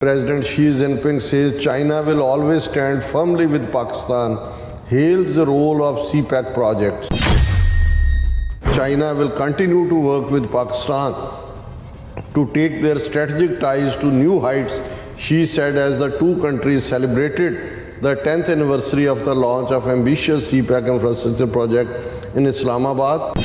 President Xi Jinping says China will always stand firmly with Pakistan, hails the role of CPEC projects. China will continue to work with Pakistan to take their strategic ties to new heights, Xi said as the two countries celebrated the 10th anniversary of the launch of ambitious CPEC infrastructure project in Islamabad.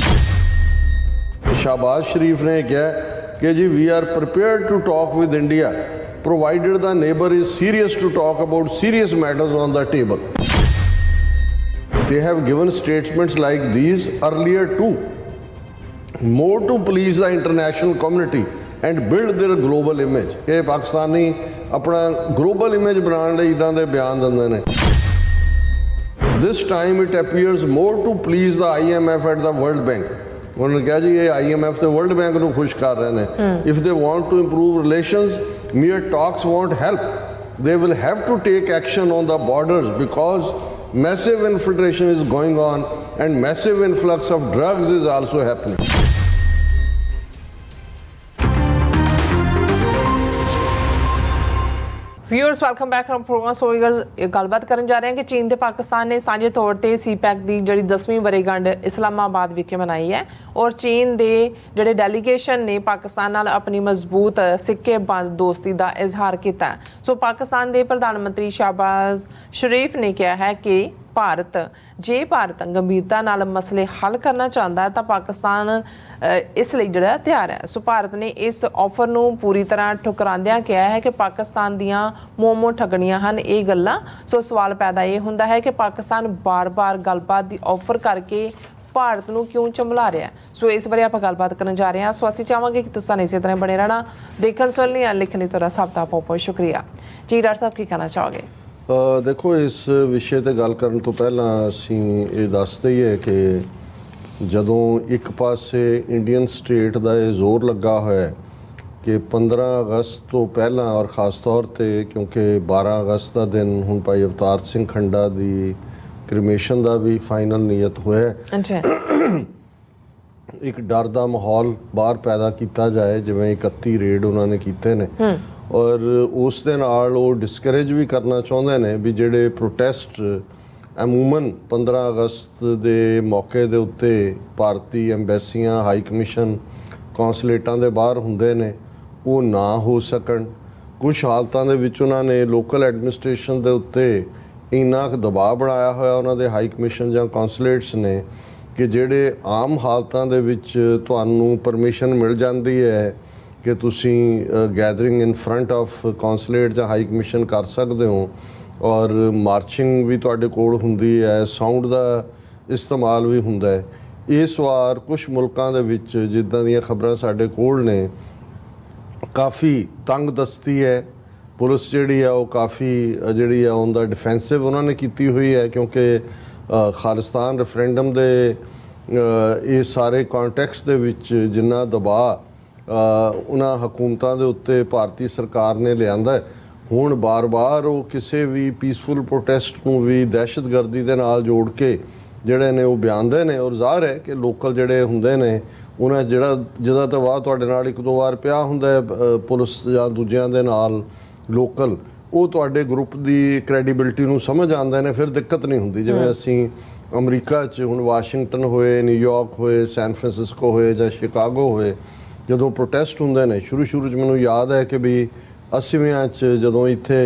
Shahbaz Sharif ने कहा कि जी we are prepared to talk with India provided the neighbor is serious to talk about serious matters on the table. They have given statements like these earlier too. More to please the international community and build their global image. कि पाकिस्तानी अपना global image बनाने लिए इदां दे बयान दिंदे ने. This time it appears more to please the IMF and the World Bank. उन्होंने कहा जी ये IMF से World Bank को खुश कर रहे हैं. If they want to improve relations, mere talks won't help. They will have to take action on the borders because massive infiltration is going on and massive influx of drugs is also happening. Viewers welcome back from program. So गलबात करन जा रहे हैं कि चीन ते पाकिस्तान ने साझे तौर ते सीपैक दी जिहड़ी 10वीं वरेगंढ इस्लामाबाद विखे मनाई है और चीन दे जिहड़े डेलीगेशन ने पाकिस्तान नाल अपनी मजबूत सिक्केबंद दोस्ती दा इजहार किया है। सो पाकिस्तान दे प्रधानमंत्री शहबाज शरीफ ने कहा है कि भारत गंभीरता नाल मसले हल करना चाहता है तो पाकिस्तान इस लिए जिहड़ा तैयार है। सो भारत ने इस ऑफर नूं पूरी तरह ठुकरांदियां कहा है कि पाकिस्तान दियां मोमो ठगणियां हन ये गल्लां। सो सवाल पैदा ये हुंदा है कि पाकिस्तान बार बार गलबात दी ऑफर करके भारत नूं क्यों चंबला रहा है। सो इस बारे आपां गलबात करन जा रहे हैं। सो असीं चाहांगे कि तुसां इसे तरह बने रहना, देखण सुनने लिखने तो सब दा बहुत शुक्रिया जी। डॉक्टर साहब की कहना चाहोगे? देखो इस विषय ते गल करन तो पहला असीं ये दस दईए कि जदों एक पासे इंडियन स्टेट का यह जोर लगा है कि 15 अगस्त तो पहला और ख़ास तौर पर क्योंकि 12 अगस्त का दिन हुण भाई अवतार सिंह खंडा की क्रिमेशन का भी फाइनल नियत होया एक डर का माहौल बाहर पैदा किया जाए जिवें 31 रेड उन्होंने कीते ने और उस दे नाल वो डिस्करेज भी करना चाहते हैं भी जिहड़े प्रोटेस्ट अमूमन 15 अगस्त के मौके के उत्ते भारती एम्बैसियां हाई कमीशन कौंसलेटां दे बाहर हुंदे ने वो ना हो सकन। कुछ हालतां दे विच उन्होंने लोकल एडमिनिस्ट्रेशन के उत्ते इन्ना क दबाव बनाया होया उन्हां दे हाई कमीशन जां कौंसलेट्स ने कि जिहड़े आम हालतां दे विच तुहानूं परमिशन मिल जाती है कि तुसी gathering in front of consulate जां हाई कमीशन कर सकते हो और मार्चिंग भी तुहाडे कोल हुंदी है, साउंड का इस्तेमाल भी हुंदा है। इस वार कुछ मुल्कां दे विच जिद्दां दीयां खबरां साडे कोल ने काफ़ी तंग दस्ती है, पुलिस जिहड़ी है वो काफ़ी जिहड़ी है उनका डिफेंसिव उन्होंने कीती हुई है क्योंकि खालिस्तान रेफरेंडम दे इस सारे कॉन्टैक्स दे विच जिन्ना दबाव उन्हां हुकूमतां दे उत्ते भारती सरकार ने लिआंदा है। हुण बार बार वो किसी भी पीसफुल प्रोटेस्ट नूं भी दहशतगर्दी दे नाल जोड़ के जिहड़े ने वो बयानदे ने और ज़ाहिर है कि लोकल जिहड़े हुंदे ने उन्हें जिहदा तबाह तुहाडे नाल एक दो वार पिया हुंदा है पुलिस जां दूजियां दे नाल लोकल वो तुहाडे ग्रुप की क्रैडिबिलिटी नूं समझ आंदे ने फिर दिक्कत नहीं हुंदी। जिवें असीं अमरीका च हुण वाशिंगटन होए, न्यूयॉर्क होए, सैन फ्रांसिस्को होए जां शिकागो होए जदों प्रोटेस्ट हुंदे ने शुरू च मैनूं याद है कि भी 80वियां च जदों इत्थे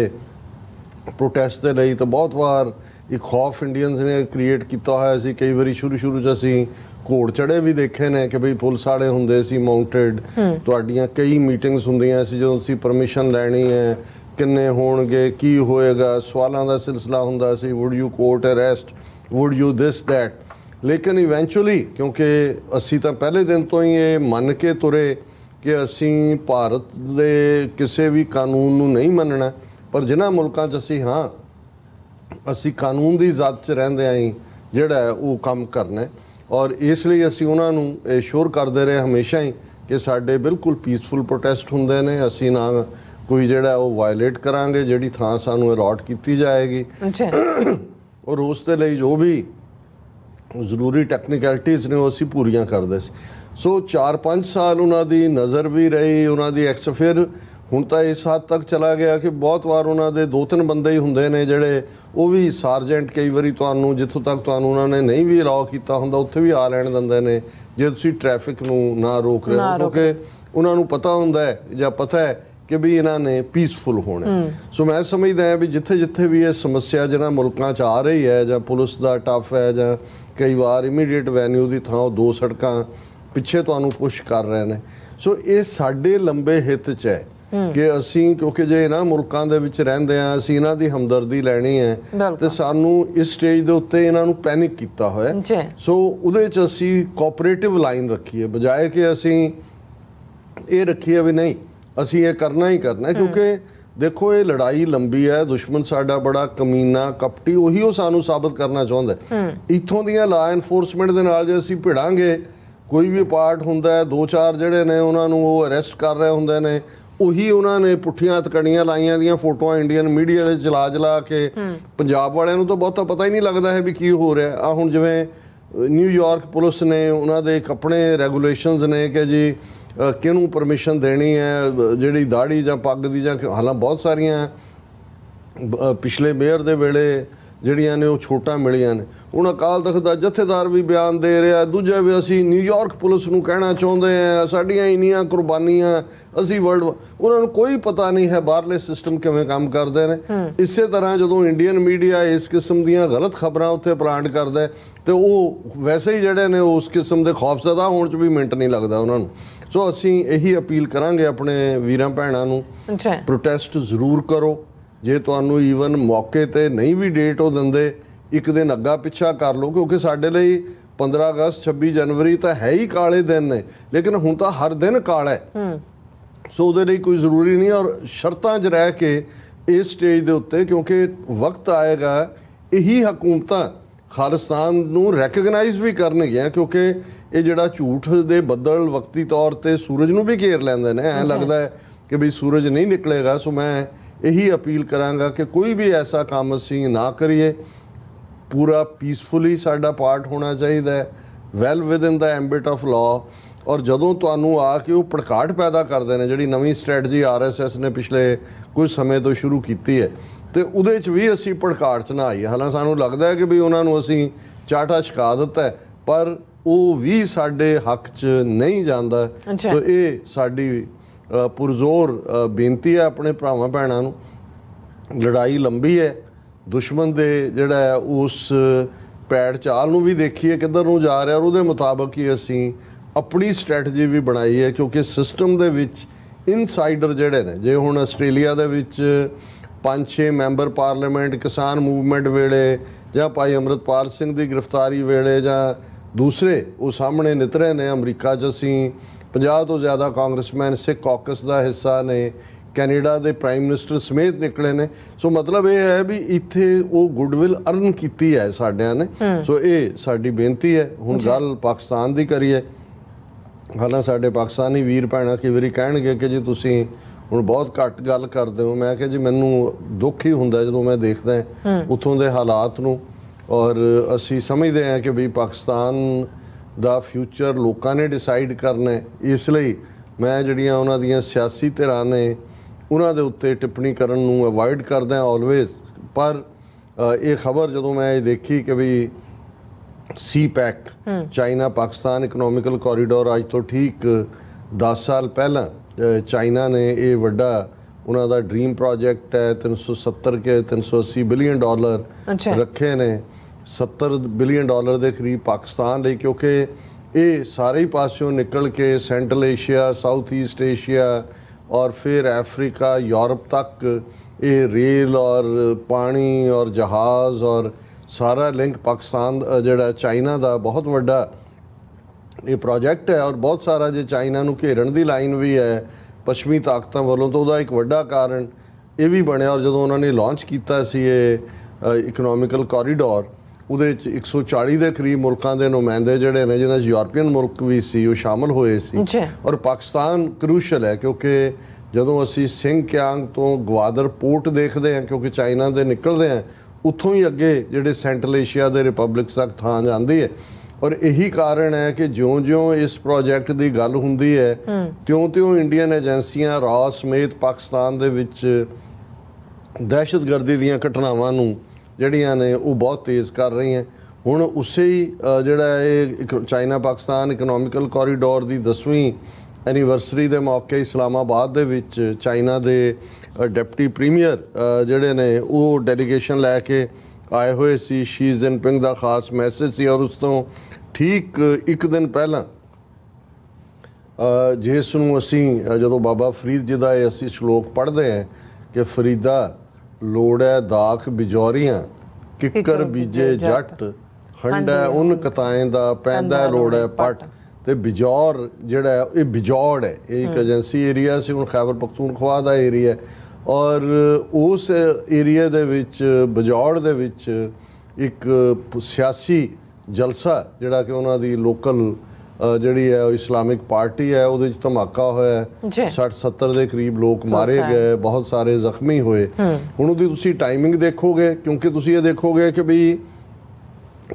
प्रोटेस्ट दे लई तो बहुत वार एक खौफ इंडियंस ने क्रिएट किया होया सी। कई बारी शुरू च असीं घोड़ चढ़े भी देखे ने कि बई पुलिस वाले हुंदे सी माउंटेड, तुहाडीआं कई मीटिंग्स हुंदियां सी जदों तुसीं परमिशन लैनी है, किन्ने होणगे, की होएगा, सवालों का सिलसिला हुंदा सी, would you court arrest, would you this that. लेकिन इवेंचुअली क्योंकि असी तो पहले दिन तो ही ये मन के तुरे कि असी भारत दे किसी भी कानून नूं नहीं मनना पर जिन्हां मुल्कां च असी हाँ असी कानून की इजाजत च रहिंदे आई जिहड़ा है वो काम करना है और इसलिए असी उन्हां नूं श्योर करते रहे हमेशा ही कि साडे बिल्कुल पीसफुल प्रोटेस्ट हुंदे ने, असी ना कोई जिहड़ा वो वायलेट करांगे जिहड़ी थां सानूं अलॉट की जाएगी और उस दे लई जो भी ਜ਼ਰੂਰੀ ਟੈਕਨੀਕੈਲਿਟੀਜ਼ ਨੇ ਉਹ ਅਸੀਂ ਪੂਰੀਆਂ ਕਰਦੇ ਸੀ। ਸੋ 4-5 ਸਾਲ ਉਹਨਾਂ ਦੀ ਨਜ਼ਰ ਵੀ ਰਹੀ, ਉਹਨਾਂ ਦੀ ਫਿਰ ਹੁਣ ਤਾਂ ਇਸ ਹੱਦ ਤੱਕ ਚਲਾ ਗਿਆ ਕਿ ਬਹੁਤ ਵਾਰ ਉਹਨਾਂ ਦੇ 2-3 ਬੰਦੇ ਹੀ ਹੁੰਦੇ ਨੇ ਜਿਹੜੇ ਉਹ ਵੀ ਸਾਰਜੈਂਟ, ਕਈ ਵਾਰੀ ਤੁਹਾਨੂੰ ਜਿੱਥੋਂ ਤੱਕ ਤੁਹਾਨੂੰ ਉਹਨਾਂ ਨੇ ਨਹੀਂ ਵੀ ਅਲਾਉ ਕੀਤਾ ਹੁੰਦਾ ਉੱਥੇ ਵੀ ਆ ਲੈਣ ਦਿੰਦੇ ਨੇ ਜੇ ਤੁਸੀਂ ਟ੍ਰੈਫਿਕ ਨੂੰ ਨਾ ਰੋਕ ਰਹੇ ਹੋ, ਕਿਉਂਕਿ ਉਹਨਾਂ ਨੂੰ ਪਤਾ ਹੁੰਦਾ ਹੈ ਜਾਂ ਪਤਾ ਹੈ ਕਿ ਵੀ ਇਹਨਾਂ ਨੇ ਪੀਸਫੁਲ ਹੋਣਾ। ਸੋ ਮੈਂ ਸਮਝਦਾ ਹਾਂ ਵੀ ਜਿੱਥੇ ਜਿੱਥੇ ਵੀ ਇਹ ਸਮੱਸਿਆ ਜਿਹਨਾਂ ਮੁਲਕਾਂ 'ਚ ਆ ਰਹੀ ਹੈ ਜਾਂ ਪੁਲਿਸ ਦਾ ਟਫ ਹੈ ਜਾਂ ਕਈ ਵਾਰ ਇਮੀਡੀਏਟ ਵੈਨਿਊ ਦੀ ਥਾਂ ਉਹ 2 ਸੜਕਾਂ ਪਿੱਛੇ ਤੁਹਾਨੂੰ ਪੁਸ਼ ਕਰ ਰਹੇ ਨੇ। ਸੋ ਇਹ ਸਾਡੇ ਲੰਬੇ ਹਿੱਤ 'ਚ ਹੈ ਕਿ ਅਸੀਂ, ਕਿਉਂਕਿ ਜੇ ਇਹਨਾਂ ਮੁਲਕਾਂ ਦੇ ਵਿੱਚ ਰਹਿੰਦੇ ਆ, ਅਸੀਂ ਇਹਨਾਂ ਦੀ ਹਮਦਰਦੀ ਲੈਣੀ ਹੈ ਤੇ ਸਾਨੂੰ ਇਸ ਸਟੇਜ ਦੇ ਉੱਤੇ ਇਹਨਾਂ ਨੂੰ ਪੈਨਿਕ ਕੀਤਾ ਹੋਇਆ। ਸੋ ਉਹਦੇ 'ਚ ਅਸੀਂ ਕੋਆਪਰੇਟਿਵ ਲਾਈਨ ਰੱਖੀਏ ਬਜਾਏ ਕਿ ਅਸੀਂ ਇਹ ਰੱਖੀਏ ਵੀ ਨਹੀਂ ਅਸੀਂ ਇਹ ਕਰਨਾ ਹੀ ਕਰਨਾ, ਕਿਉਂਕਿ ਦੇਖੋ ਇਹ ਲੜਾਈ ਲੰਬੀ ਹੈ। ਦੁਸ਼ਮਣ ਸਾਡਾ ਬੜਾ ਕਮੀਨਾ ਕਪਟੀ, ਉਹੀ ਉਹ ਸਾਨੂੰ ਸਾਬਤ ਕਰਨਾ ਚਾਹੁੰਦਾ। ਇੱਥੋਂ ਦੀਆਂ ਲਾ ਐਨਫੋਰਸਮੈਂਟ ਦੇ ਨਾਲ ਜੇ ਅਸੀਂ ਭਿੜਾਂਗੇ, ਕੋਈ ਵੀ ਪਾਰਟ ਹੁੰਦਾ ਹੈ 2-4 ਜਿਹੜੇ ਨੇ ਉਹਨਾਂ ਨੂੰ ਉਹ ਅਰੈਸਟ ਕਰ ਰਹੇ ਹੁੰਦੇ ਨੇ, ਉਹੀ ਉਹਨਾਂ ਨੇ ਪੁੱਠੀਆਂ ਤਕੜੀਆਂ ਲਾਈਆਂ ਦੀਆਂ ਫੋਟੋਆਂ ਇੰਡੀਅਨ ਮੀਡੀਆ ਦੇ ਚਲਾ ਕੇ ਪੰਜਾਬ ਵਾਲਿਆਂ ਨੂੰ ਤਾਂ ਬਹੁਤਾ ਪਤਾ ਹੀ ਨਹੀਂ ਲੱਗਦਾ ਹੈ ਵੀ ਕੀ ਹੋ ਰਿਹਾ। ਆ ਹੁਣ ਜਿਵੇਂ ਨਿਊਯਾਰਕ ਪੁਲਿਸ ਨੇ ਉਹਨਾਂ ਦੇ ਇੱਕ ਆਪਣੇ ਰੈਗੂਲੇਸ਼ਨਸ ਨੇ ਕਿ ਜੀ ਕਿਹਨੂੰ ਪਰਮਿਸ਼ਨ ਦੇਣੀ ਹੈ ਜਿਹੜੀ ਦਾੜੀ ਜਾਂ ਪੱਗ ਦੀ, ਜਾਂ ਹਾਲਾਂ ਬਹੁਤ ਸਾਰੀਆਂ ਪਿਛਲੇ ਮੇਅਰ ਦੇ ਵੇਲੇ ਜਿਹੜੀਆਂ ਨੇ ਉਹ ਛੋਟਾਂ ਮਿਲੀਆਂ ਨੇ। ਹੁਣ ਅਕਾਲ ਤਖਤ ਦਾ ਜਥੇਦਾਰ ਵੀ ਬਿਆਨ ਦੇ ਰਿਹਾ, ਦੂਜਾ ਵੀ ਅਸੀਂ ਨਿਊਯਾਰਕ ਪੁਲਿਸ ਨੂੰ ਕਹਿਣਾ ਚਾਹੁੰਦੇ ਹਾਂ ਸਾਡੀਆਂ ਇੰਨੀਆਂ ਕੁਰਬਾਨੀਆਂ ਅਸੀਂ ਉਹਨਾਂ ਨੂੰ ਕੋਈ ਪਤਾ ਨਹੀਂ ਹੈ ਬਾਹਰਲੇ ਸਿਸਟਮ ਕਿਵੇਂ ਕੰਮ ਕਰਦੇ ਨੇ। ਇਸੇ ਤਰ੍ਹਾਂ ਜਦੋਂ ਇੰਡੀਅਨ ਮੀਡੀਆ ਇਸ ਕਿਸਮ ਦੀਆਂ ਗਲਤ ਖਬਰਾਂ ਉੱਥੇ ਪਲਾਂਟ ਕਰਦਾ ਤੇ ਉਹ ਵੈਸੇ ਹੀ ਜਿਹੜੇ ਨੇ ਉਸ ਕਿਸਮ ਦੇ ਖੌਫਜ਼ਦਾ ਹੋਣ 'ਚ ਵੀ ਮਿੰਟ ਨਹੀਂ ਲੱਗਦਾ ਉਹਨਾਂ ਨੂੰ। ਸੋ ਅਸੀਂ ਇਹੀ ਅਪੀਲ ਕਰਾਂਗੇ ਆਪਣੇ ਵੀਰਾਂ ਭੈਣਾਂ ਨੂੰ, ਪ੍ਰੋਟੈਸਟ ਜ਼ਰੂਰ ਕਰੋ। ਜੇ ਤੁਹਾਨੂੰ ਈਵਨ ਮੌਕੇ ਤੇ ਨਹੀਂ ਵੀ ਡੇਟ ਉਹ ਦਿੰਦੇ, ਇੱਕ ਦਿਨ ਅੱਗਾ ਪਿੱਛਾ ਕਰ ਲਓ, ਕਿਉਂਕਿ ਸਾਡੇ ਲਈ 15 ਅਗਸਤ 26 ਜਨਵਰੀ ਤਾਂ ਹੈ ਹੀ ਕਾਲੇ ਦਿਨ ਨੇ, ਲੇਕਿਨ ਹੁਣ ਤਾਂ ਹਰ ਦਿਨ ਕਾਲਾ ਹੈ। ਸੋ ਉਹਦੇ ਲਈ ਕੋਈ ਜ਼ਰੂਰੀ ਨਹੀਂ, ਔਰ ਸ਼ਰਤਾਂ 'ਚ ਰਹਿ ਕੇ ਇਸ ਸਟੇਜ ਦੇ ਉੱਤੇ, ਕਿਉਂਕਿ ਵਕਤ ਆਏਗਾ ਇਹੀ ਹਕੂਮਤਾਂ ਖਾਲਿਸਤਾਨ ਨੂੰ ਰੈਕਗਨਾਈਜ਼ ਵੀ ਕਰਨਗੀਆਂ, ਕਿਉਂਕਿ ਇਹ ਜਿਹੜਾ ਝੂਠ ਦੇ ਬੱਦਲ ਵਕਤੀ ਤੌਰ ਤੇ ਸੂਰਜ ਨੂੰ ਵੀ ਘੇਰ ਲੈਂਦੇ ਨੇ। ਐਂ ਲੱਗਦਾ ਹੈ ਕਿ ਵੀ ਸੂਰਜ ਨਹੀਂ ਨਿਕਲੇਗਾ। ਸੋ ਮੈਂ ਇਹੀ ਅਪੀਲ ਕਰਾਂਗਾ ਕਿ ਕੋਈ ਵੀ ਐਸਾ ਕੰਮ ਅਸੀਂ ਨਾ ਕਰੀਏ, ਪੂਰਾ ਪੀਸਫੁਲੀ ਸਾਡਾ ਪਾਰਟ ਹੋਣਾ ਚਾਹੀਦਾ ਹੈ, well within the ambit of law. ਔਰ ਜਦੋਂ ਤੁਹਾਨੂੰ ਆ ਕੇ ਉਹ ਭੜਕਾਟ ਪੈਦਾ ਕਰਦੇ ਨੇ, ਜਿਹੜੀ ਨਵੀਂ ਸਟ੍ਰੈਟਜੀ RSS ਨੇ ਪਿਛਲੇ ਕੁਝ ਸਮੇਂ ਤੋਂ ਸ਼ੁਰੂ ਕੀਤੀ ਹੈ, ਤੇ ਉਹਦੇ 'ਚ ਵੀ ਅਸੀਂ ਭੜਕਾਟ 'ਚ ਨਾ ਆਈਏ। ਹਾਲਾਂ ਸਾਨੂੰ ਲੱਗਦਾ ਹੈ ਕਿ ਵੀ ਉਹਨਾਂ ਨੂੰ ਅਸੀਂ ਚਾਟਾ ਛਕਾ ਦਿੱਤਾ ਹੈ, ਪਰ ਉਹ ਵੀ ਸਾਡੇ ਹੱਕ 'ਚ ਨਹੀਂ ਜਾਂਦਾ। ਸੋ ਇਹ ਸਾਡੀ ਪੁਰਜ਼ੋਰ ਬੇਨਤੀ ਹੈ ਆਪਣੇ ਭਰਾਵਾਂ ਭੈਣਾਂ ਨੂੰ। ਲੜਾਈ ਲੰਬੀ ਹੈ, ਦੁਸ਼ਮਣ ਦੇ ਜਿਹੜਾ ਹੈ ਉਸ ਪੈੜ ਚਾਲ ਨੂੰ ਵੀ ਦੇਖੀਏ ਕਿੱਧਰ ਨੂੰ ਜਾ ਰਿਹਾ, ਔਰ ਉਹਦੇ ਮੁਤਾਬਕ ਹੀ ਅਸੀਂ ਆਪਣੀ ਸਟ੍ਰੈਟਜੀ ਵੀ ਬਣਾਈ ਹੈ। ਕਿਉਂਕਿ ਸਿਸਟਮ ਦੇ ਵਿੱਚ ਇਨਸਾਈਡਰ ਜਿਹੜੇ ਨੇ, ਜੇ ਹੁਣ ਆਸਟ੍ਰੇਲੀਆ ਦੇ ਵਿੱਚ 5-6 ਮੈਂਬਰ ਪਾਰਲੀਮੈਂਟ ਕਿਸਾਨ ਮੂਵਮੈਂਟ ਵੇਲੇ ਜਾਂ ਭਾਈ ਅੰਮ੍ਰਿਤਪਾਲ ਸਿੰਘ ਦੀ ਗ੍ਰਿਫਤਾਰੀ ਵੇਲੇ ਜਾਂ ਦੂਸਰੇ ਉਹ ਸਾਹਮਣੇ ਨਿਤਰੇ ਨੇ, ਅਮਰੀਕਾ 'ਚ ਅਸੀਂ 50 ਤੋਂ ਜ਼ਿਆਦਾ ਕਾਂਗਰਸਮੈਨ ਸਿੱਖ ਕਾਕਸ ਦਾ ਹਿੱਸਾ ਨੇ, ਕੈਨੇਡਾ ਦੇ ਪ੍ਰਾਈਮ ਮਿਨਿਸਟਰ ਸਮੇਤ ਨਿਕਲੇ ਨੇ। ਸੋ ਮਤਲਬ ਇਹ ਹੈ ਵੀ ਇੱਥੇ ਉਹ ਗੁੱਡਵਿਲ ਅਰਨ ਕੀਤੀ ਹੈ ਸਾਡਿਆਂ ਨੇ। ਸੋ ਇਹ ਸਾਡੀ ਬੇਨਤੀ ਹੈ। ਹੁਣ ਗੱਲ ਪਾਕਿਸਤਾਨ ਦੀ ਕਰੀਏ। ਹਾਲਾਂ ਸਾਡੇ ਪਾਕਿਸਤਾਨੀ ਵੀਰ ਭੈਣਾਂ ਕਈ ਵਾਰੀ ਕਹਿਣਗੇ ਕਿ ਜੀ ਤੁਸੀਂ ਹੁਣ ਬਹੁਤ ਘੱਟ ਗੱਲ ਕਰਦੇ ਹੋ। ਮੈਂ ਕਿਹਾ ਜੀ ਮੈਨੂੰ ਦੁੱਖ ਹੀ ਹੁੰਦਾ ਜਦੋਂ ਮੈਂ ਦੇਖਦਾ ਉੱਥੋਂ ਦੇ ਹਾਲਾਤ ਨੂੰ, ਔਰ ਅਸੀਂ ਸਮਝਦੇ ਹਾਂ ਕਿ ਵੀ ਪਾਕਿਸਤਾਨ ਦਾ ਫਿਊਚਰ ਲੋਕਾਂ ਨੇ ਡਿਸਾਈਡ ਕਰਨਾ ਹੈ। ਇਸ ਲਈ ਮੈਂ ਜਿਹੜੀਆਂ ਉਹਨਾਂ ਦੀਆਂ ਸਿਆਸੀ ਧਿਰਾਂ ਨੇ ਉਹਨਾਂ ਦੇ ਉੱਤੇ ਟਿੱਪਣੀ ਕਰਨ ਨੂੰ ਅਵੋਇਡ ਕਰਦਾ ਆਲਵੇਜ਼। ਪਰ ਇਹ ਖਬਰ ਜਦੋਂ ਮੈਂ ਇਹ ਦੇਖੀ ਕਿ ਵੀ CPEC China Pakistan economical corridor, ਅੱਜ ਤੋਂ ਠੀਕ 10 ਸਾਲ ਪਹਿਲਾਂ ਚਾਈਨਾ ਨੇ ਇਹ ਵੱਡਾ ਉਹਨਾਂ ਦਾ ਡ੍ਰੀਮ ਪ੍ਰੋਜੈਕਟ ਹੈ, 370 ਕੇ 380 ਬਿਲੀਅਨ ਡਾਲਰ ਰੱਖੇ ਨੇ, 70 ਬਿਲੀਅਨ ਡਾਲਰ ਦੇ ਕਰੀਬ ਪਾਕਿਸਤਾਨ ਲਈ, ਕਿਉਂਕਿ ਇਹ ਸਾਰੇ ਹੀ ਪਾਸਿਓਂ ਨਿਕਲ ਕੇ Central Asia, South East Asia ਔਰ ਫਿਰ ਅਫਰੀਕਾ, ਯੂਰਪ ਤੱਕ ਇਹ ਰੇਲ ਔਰ ਪਾਣੀ ਔਰ ਜਹਾਜ਼ ਔਰ ਸਾਰਾ ਲਿੰਕ ਪਾਕਿਸਤਾਨ ਜਿਹੜਾ ਚਾਈਨਾ ਦਾ ਬਹੁਤ ਵੱਡਾ ਇਹ ਪ੍ਰੋਜੈਕਟ ਹੈ। ਔਰ ਬਹੁਤ ਸਾਰਾ ਜੇ ਚਾਈਨਾ ਨੂੰ ਘੇਰਨ ਦੀ ਲਾਈਨ ਵੀ ਹੈ ਪੱਛਮੀ ਤਾਕਤਾਂ ਵੱਲੋਂ, ਤਾਂ ਉਹਦਾ ਇੱਕ ਵੱਡਾ ਕਾਰਨ ਇਹ ਵੀ ਬਣਿਆ। ਔਰ ਜਦੋਂ ਉਹਨਾਂ ਨੇ ਲਾਂਚ ਕੀਤਾ ਸੀ ਇਹ ਇਕਨੋਮਿਕਲ ਕੋਰੀਡੋਰ, ਉਹਦੇ 'ਚ 140 ਦੇ ਕਰੀਬ ਮੁਲਕਾਂ ਦੇ ਨੁਮਾਇੰਦੇ ਜਿਹੜੇ ਨੇ, ਜਿਹਨਾਂ 'ਚ ਯੂਰਪੀਅਨ ਮੁਲਕ ਵੀ ਸੀ, ਉਹ ਸ਼ਾਮਲ ਹੋਏ ਸੀ। ਔਰ ਪਾਕਿਸਤਾਨ ਕਰੂਸ਼ਲ ਹੈ, ਕਿਉਂਕਿ ਜਦੋਂ ਅਸੀਂ ਸਿੰਗਕਿਆਂਗ ਤੋਂ ਗਵਾਦਰ ਪੋਰਟ ਦੇਖਦੇ ਹਾਂ, ਕਿਉਂਕਿ ਚਾਈਨਾ ਦੇ ਨਿਕਲਦੇ ਹਾਂ, ਉੱਥੋਂ ਹੀ ਅੱਗੇ ਜਿਹੜੇ ਸੈਂਟਰਲ ਏਸ਼ੀਆ ਦੇ ਰਿਪਬਲਿਕਸ ਤੱਕ ਥਾਂ ਜਾਂਦੀ ਹੈ। ਔਰ ਇਹੀ ਕਾਰਨ ਹੈ ਕਿ ਜਿਉਂ-ਜਿਉਂ ਇਸ ਪ੍ਰੋਜੈਕਟ ਦੀ ਗੱਲ ਹੁੰਦੀ ਹੈ ਤਿਉਂ-ਤਿਉਂ ਇੰਡੀਅਨ ਏਜੰਸੀਆਂ ਰਾਜ ਸਮੇਤ ਪਾਕਿਸਤਾਨ ਦੇ ਵਿੱਚ ਦਹਿਸ਼ਤਗਰਦੀ ਦੀਆਂ ਘਟਨਾਵਾਂ ਨੂੰ ਜਿਹੜੀਆਂ ਨੇ ਉਹ ਬਹੁਤ ਤੇਜ਼ ਕਰ ਰਹੀਆਂ। ਹੁਣ ਉਸੇ ਹੀ ਜਿਹੜਾ ਇਹ ਚਾਈਨਾ ਪਾਕਿਸਤਾਨ ਇਕਨੋਮਿਕਲ ਕੋਰੀਡੋਰ ਦੀ 10ਵੀਂ ਐਨੀਵਰਸਰੀ ਦੇ ਮੌਕੇ ਇਸਲਾਮਾਬਾਦ ਦੇ ਵਿੱਚ ਚਾਈਨਾ ਦੇ ਡਿਪਟੀ ਪ੍ਰੀਮੀਅਰ ਜਿਹੜੇ ਨੇ ਉਹ ਡੈਲੀਗੇਸ਼ਨ ਲੈ ਕੇ ਆਏ ਹੋਏ ਸੀ। ਸ਼ੀ ਜਿਨਪਿੰਗ ਦਾ ਖਾਸ ਮੈਸੇਜ ਸੀ ਔਰ ਉਸ ਤੋਂ ਠੀਕ ਇੱਕ ਦਿਨ ਪਹਿਲਾਂ ਜਿਸ ਨੂੰ ਅਸੀਂ ਜਦੋਂ ਬਾਬਾ ਫਰੀਦ ਜੀ ਦਾ ਇਹ ਅਸੀਂ ਸ਼ਲੋਕ ਪੜ੍ਹਦੇ ਹਾਂ ਕਿ ਫਰੀਦਾ ਲੋੜ ਹੈ ਦਾਖ ਬਿਜੌਰੀਆਂ ਕਿੱਕਰ ਬੀਜੇ ਜੱਟ ਹੰਡਾ ਉਨ ਕਤਾਏ ਦਾ ਪੈਂਦਾ ਲੋੜ ਹੈ ਪੱਟ। ਤੇ ਬਿਜੌਰ ਜਿਹੜਾ ਇਹ ਬਿਜੌੜ ਹੈ, ਇਹ ਇੱਕ ਏਜੰਸੀ ਏਰੀਆ ਸੀ, ਹੁਣ ਖੈਬਰ ਪਖਤੂਨਖਵਾ ਦਾ ਏਰੀਆ ਔਰ ਉਸ ਏਰੀਆ ਦੇ ਵਿੱਚ ਬਿਜੌੜ ਦੇ ਵਿੱਚ ਇੱਕ ਸਿਆਸੀ ਜਲਸਾ ਜਿਹੜਾ ਕਿ ਉਹਨਾਂ ਦੀ ਲੋਕਲ ਜਿਹੜੀ ਹੈ ਉਹ ਇਸਲਾਮਿਕ ਪਾਰਟੀ ਹੈ ਉਹਦੇ 'ਚ ਧਮਾਕਾ ਹੋਇਆ 60-70 ਦੇ ਕਰੀਬ ਲੋਕ ਮਾਰੇ ਗਏ, ਬਹੁਤ ਸਾਰੇ ਜ਼ਖਮੀ ਹੋਏ। ਹੁਣ ਉਹਦੀ ਤੁਸੀਂ ਟਾਈਮਿੰਗ ਦੇਖੋਗੇ ਕਿਉਂਕਿ ਤੁਸੀਂ ਇਹ ਦੇਖੋਗੇ ਕਿ ਵੀ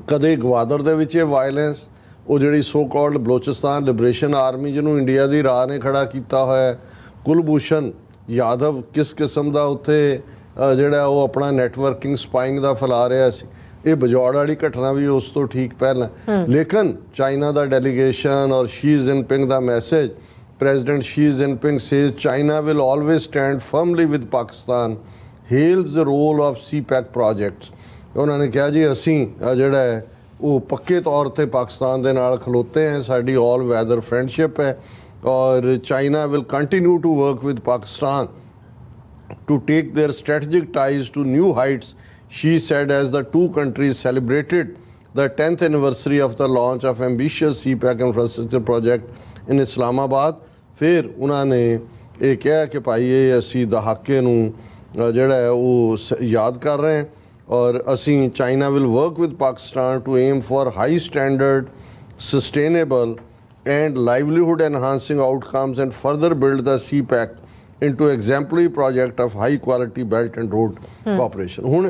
ਕਦੇ ਗਵਾਦਰ ਦੇ ਵਿੱਚ ਇਹ ਵਾਇਲੈਂਸ ਉਹ ਜਿਹੜੀ so called Balochistan liberation army ਜਿਹਨੂੰ ਇੰਡੀਆ ਦੀ ਰਾਹ ਨੇ ਖੜਾ ਕੀਤਾ ਹੋਇਆ, ਕੁਲਭੂਸ਼ਣ ਯਾਦਵ ਕਿਸ ਕਿਸਮ ਦਾ ਉੱਥੇ ਜਿਹੜਾ ਉਹ ਆਪਣਾ ਨੈਟਵਰਕਿੰਗ ਸਪਾਈਂਗ ਦਾ ਫੈਲਾ ਰਿਹਾ ਸੀ। ਇਹ ਬਜੌੜ ਵਾਲੀ ਘਟਨਾ ਵੀ ਉਸ ਤੋਂ ਠੀਕ ਪਹਿਲਾਂ। ਲੇਕਿਨ ਚਾਈਨਾ ਦਾ ਡੈਲੀਗੇਸ਼ਨ ਔਰ ਸ਼ੀ ਜਿਨਪਿੰਗ ਦਾ message, President Xi Jinping says China will always stand firmly with Pakistan, hails the role of CPEC projects. ਉਹਨਾਂ ਨੇ ਕਿਹਾ ਜੀ ਅਸੀਂ ਜਿਹੜਾ ਹੈ ਉਹ ਪੱਕੇ ਤੌਰ ਤੇ ਪਾਕਿਸਤਾਨ ਦੇ ਨਾਲ ਖਲੋਤੇ हैं, ਸਾਡੀ ਆਲ ਵੈਦਰ ਫਰੈਂਡਸ਼ਿਪ ਹੈ ਔਰ China will continue to work with Pakistan to take their strategic ties to new heights, she said, as the two countries celebrated the 10th anniversary of the launch of ambitious CPEC infrastructure project in Islamabad। फिर उन्होंने ये कहा कि भाई ये असी दहाके नूं जिहड़ा है वो याद कर रहे हैं और असी China will work with Pakistan to aim for high standard sustainable and livelihood enhancing outcomes and further build the CPEC into exemplary project of high quality belt and road cooperation। ਹੁਣ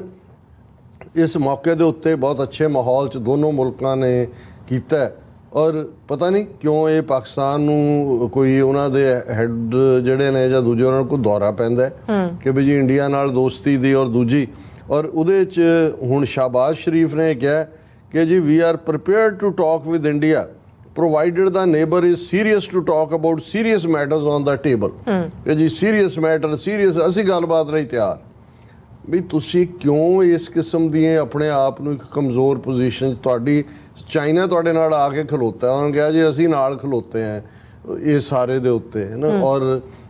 ਇਸ ਮੌਕੇ ਦੇ ਉੱਤੇ ਬਹੁਤ ਅੱਛੇ ਮਾਹੌਲ 'ਚ ਦੋਨੋਂ ਮੁਲਕਾਂ ਨੇ ਕੀਤਾ ਔਰ ਪਤਾ ਨਹੀਂ ਕਿਉਂ ਇਹ ਪਾਕਿਸਤਾਨ ਨੂੰ ਕੋਈ ਉਹਨਾਂ ਦੇ ਹੈੱਡ ਜਿਹੜੇ ਨੇ ਜਾਂ ਦੂਜੇ ਉਹਨਾਂ ਨੂੰ ਕੋਈ ਦੌਰਾ ਪੈਂਦਾ ਕਿ ਵੀ ਜੀ ਇੰਡੀਆ ਨਾਲ ਦੋਸਤੀ ਦੀ ਔਰ ਦੂਜੀ ਔਰ ਉਹਦੇ 'ਚ ਹੁਣ ਸ਼ਾਹਬਾਜ਼ ਸ਼ਰੀਫ ਨੇ ਕਿਹਾ ਕਿ ਜੀ we are prepared to talk with India provided the neighbor is serious to talk about serious matters on the table। ਕਿ ਜੀ ਸੀਰੀਅਸ ਮੈਟਰ ਸੀਰੀਅਸ ਅਸੀਂ ਗੱਲਬਾਤ ਲਈ ਤਿਆਰ। ਵੀ ਤੁਸੀਂ ਕਿਉਂ ਇਸ ਕਿਸਮ ਦੀਆਂ ਆਪਣੇ ਆਪ ਨੂੰ ਇੱਕ ਕਮਜ਼ੋਰ ਪੋਜੀਸ਼ਨ 'ਚ ਤੁਹਾਡੀ ਚਾਈਨਾ ਤੁਹਾਡੇ ਨਾਲ ਆ ਕੇ ਖਲੋਤਾ ਉਹਨਾਂ ਨੇ ਕਿਹਾ ਜੀ ਅਸੀਂ ਨਾਲ ਖਲੋਤੇ ਹਾਂ ਇਹ ਸਾਰੇ ਦੇ ਉੱਤੇ ਹੈ ਨਾ। ਔਰ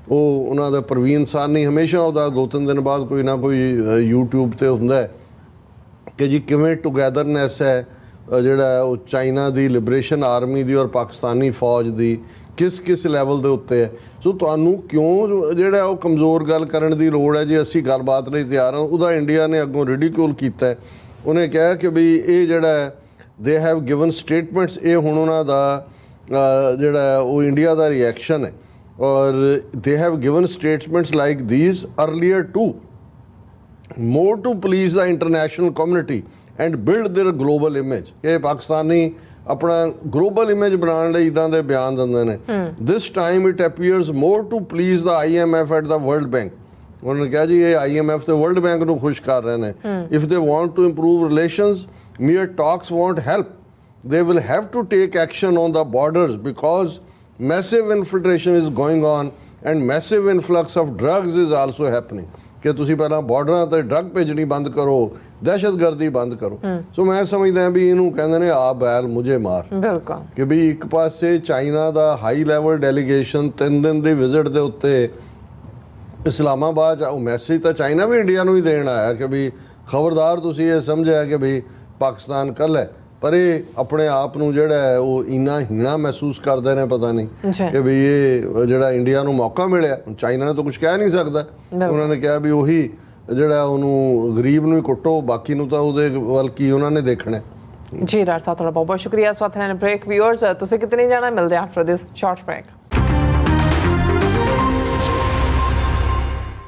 ਉਹ ਉਹਨਾਂ ਦਾ ਪ੍ਰਵੀਨ ਸਾਨੀ ਹਮੇਸ਼ਾ ਉਹਦਾ 2-3 ਦਿਨ ਬਾਅਦ ਕੋਈ ਨਾ ਕੋਈ YouTube ਤੇ ਹੁੰਦਾ ਹੈ ਕਿ ਜੀ ਕਿਵੇਂ ਟੁਗੈਦਰਨੈਸ ਹੈ ਜਿਹੜਾ ਉਹ ਚਾਈਨਾ ਦੀ ਲਿਬਰੇਸ਼ਨ ਆਰਮੀ ਦੀ ਔਰ ਪਾਕਿਸਤਾਨੀ ਫੌਜ ਦੀ ਕਿਸ ਲੈਵਲ ਦੇ ਉੱਤੇ ਹੈ। ਸੋ ਤੁਹਾਨੂੰ ਕਿਉਂ ਜਿਹੜਾ ਉਹ ਕਮਜ਼ੋਰ ਗੱਲ ਕਰਨ ਦੀ ਲੋੜ ਹੈ ਜੇ ਅਸੀਂ ਗੱਲਬਾਤ ਲਈ ਤਿਆਰ ਹਾਂ। ਉਹਦਾ ਇੰਡੀਆ ਨੇ ਅੱਗੋਂ ਰਿਡੀਕਿਊਲ ਕੀਤਾ। ਉਹਨੇ ਕਿਹਾ ਕਿ ਵੀ ਇਹ ਜਿਹੜਾ ਦੇ ਹੈਵ ਗਿਵਨ ਸਟੇਟਮੈਂਟਸ, ਇਹ ਹੁਣ ਉਹਨਾਂ ਦਾ ਜਿਹੜਾ ਉਹ ਇੰਡੀਆ ਦਾ ਰਿਐਕਸ਼ਨ ਹੈ ਔਰ they have given statements like this earlier too more to please the international community and build their global image। ਇਹ ਪਾਕਿਸਤਾਨੀ ਆਪਣਾ ਗਲੋਬਲ ਇਮੇਜ ਬਣਾਉਣ ਲਈ ਇਦਾਂ ਦੇ ਬਿਆਨ ਦਿੰਦੇ ਨੇ। this time it appears more to please the IMF at the World Bank। ਉਹਨਾਂ ਨੇ ਕਿਹਾ ਜੀ ਇਹ IMF ਤੇ World Bank ਨੂੰ ਖੁਸ਼ ਕਰ ਰਹੇ ਨੇ। if they want to improve relations, mere talks won't help, they will have to take action on the borders because massive infiltration is going on and massive influx of drugs is also happening। ਕਿ ਤੁਸੀਂ ਪਹਿਲਾਂ ਬਾਰਡਰਾਂ 'ਤੇ drug ਭੇਜਣੀ ਬੰਦ ਕਰੋ, ਦਹਿਸ਼ਤਗਰਦੀ ਬੰਦ ਕਰੋ। ਸੋ ਮੈਂ ਸਮਝਦਾ ਵੀ ਇਹਨੂੰ ਕਹਿੰਦੇ ਨੇ ਆ ਬੈਲ ਮੁਝੇ ਮਾਰ। ਬਿਲਕੁਲ ਕਿ ਵੀ ਇੱਕ ਪਾਸੇ ਚਾਈਨਾ ਦਾ ਹਾਈ ਲੈਵਲ ਡੈਲੀਗੇਸ਼ਨ 3 ਦਿਨ ਦੀ ਵਿਜ਼ਿਟ ਦੇ ਉੱਤੇ ਇਸਲਾਮਾਬਾਦ, ਉਹ ਮੈਸੇਜ ਤਾਂ ਚਾਈਨਾ ਵੀ ਇੰਡੀਆ ਨੂੰ ਹੀ ਦੇਣ ਆਇਆ ਕਿ ਵੀ ਖਬਰਦਾਰ ਤੁਸੀਂ ਇਹ ਸਮਝਿਆ ਕਿ ਵੀ ਪਾਕਿਸਤਾਨ ਕੱਲ੍ਹ ਹੈ, ਪਰ ਇਹ ਆਪਣੇ ਆਪ ਨੂੰ ਜਿਹੜਾ ਹੈ ਉਹ ਇੰਨਾ ਹੀਣਾ ਮਹਿਸੂਸ ਕਰਦੇ ਨੇ ਪਤਾ ਨਹੀਂ ਕਿ ਵੀ ਇਹ ਜਿਹੜਾ ਇੰਡੀਆ ਨੂੰ ਮੌਕਾ ਮਿਲਿਆ। ਚਾਈਨਾ ਨੇ ਤਾਂ ਕੁਝ ਕਹਿ ਨਹੀਂ ਸਕਦਾ। ਉਹਨਾਂ ਨੇ ਕਿਹਾ ਵੀ ਉਹੀ ਜਿਹੜਾ ਉਹਨੂੰ ਗਰੀਬ ਨੂੰ ਹੀ ਕੁੱਟੋ, ਬਾਕੀ ਨੂੰ ਤਾਂ ਉਹਦੇ ਵੱਲ ਕੀ ਉਹਨਾਂ ਨੇ ਦੇਖਣਾ। ਜੀ ਡਾਕਟਰ ਸਾਹਿਬ ਤੁਹਾਡਾ ਬਹੁਤ ਬਹੁਤ ਸ਼ੁਕਰੀਆ। ਸਵਾਥ ਬ੍ਰੇਕ ਵਿਊਅਰਸ ਤੁਸੀਂ ਕਿਤੇ ਨਹੀਂ ਜਾਣਾ, ਮਿਲਦੇ ਆਫਟਰ ਦਿਸ ਸ਼ਾਰਟ ਬ੍ਰੇਕ।